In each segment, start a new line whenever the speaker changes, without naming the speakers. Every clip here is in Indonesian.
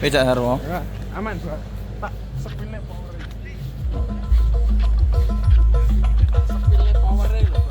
Becak Harwo.
Ya, aman, Pak. Tak sepile power. Sepile power lho, Pak.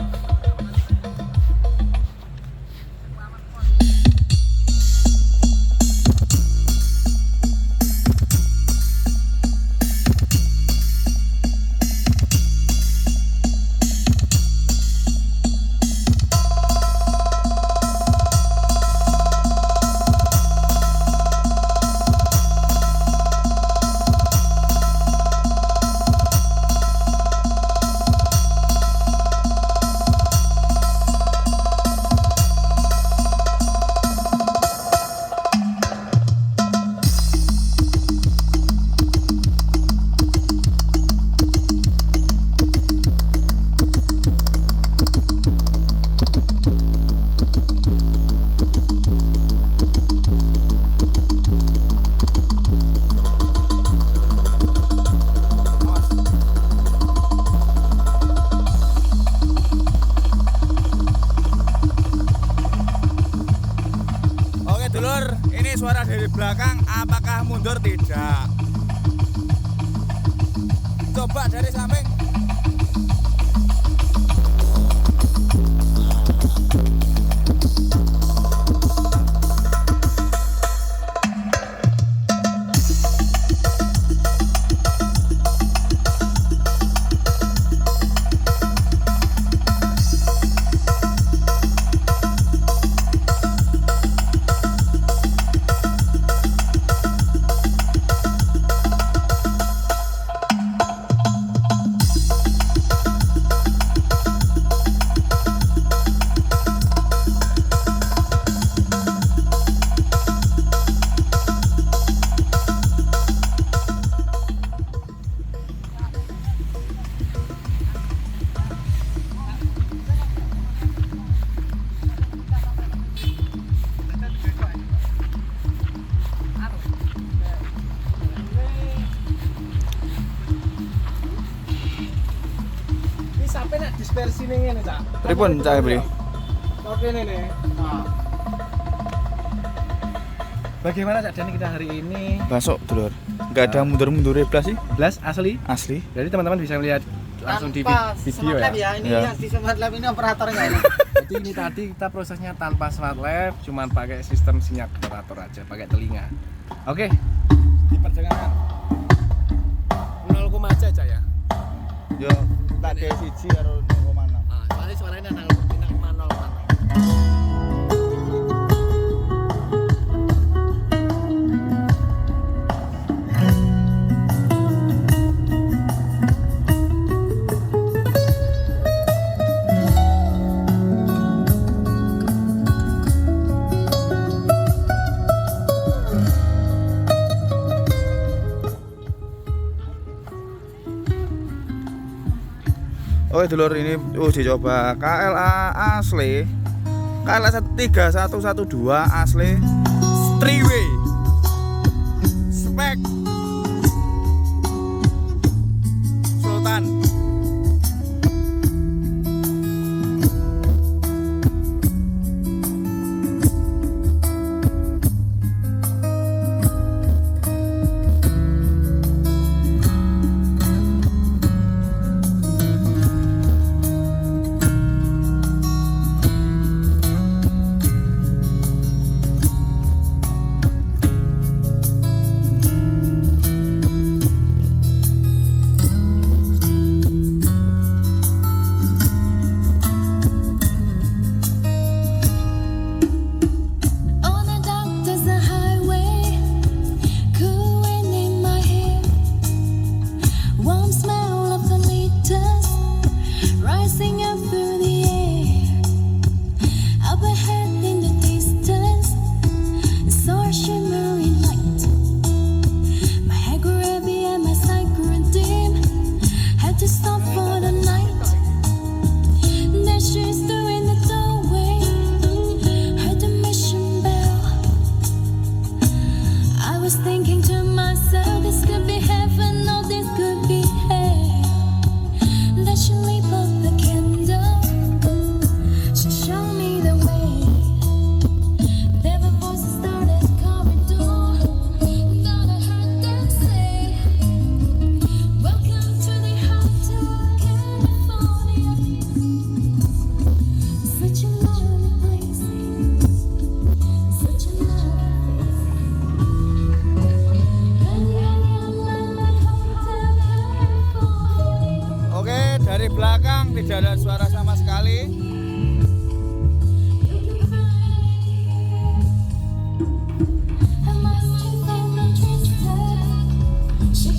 Dulur, ini suara dari belakang, apakah mundur? Tidak. Coba dari samping. Dispersi nih ngene, Cak.
Pripun Cak Bri?
Oke nih. Nah. Bagaimana Cak Dani kita hari ini?
Masuk dulur. Enggak ada mundur-mundur blas sih.
Blas asli?
Asli.
Jadi teman-teman bisa melihat langsung di video
ya. Ini
Ya.
yang di smart lab ini operatornya ini.
Jadi ini tadi kita prosesnya tanpa smart lab, cuman pakai sistem sinyal operator aja, pakai telinga. Oke. Di perjalanan 0, aja Cak ya.
Yo, tak ada siji karo 0,6.
Ah, soalnya suaranya nang 0,0.
Oke dulur, ini uji coba KLA asli, KLA 3112 asli, three-way spek Sultan.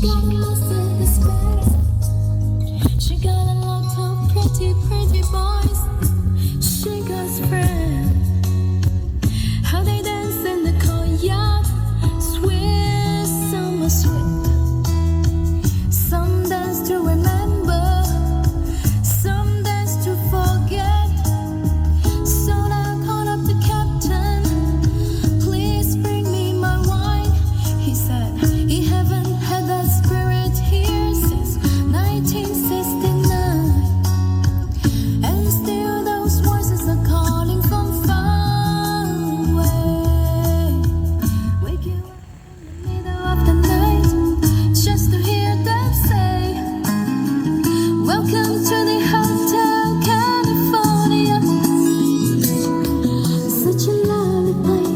got lost in the space. She got a lot of pretty, pretty boys. She got friends.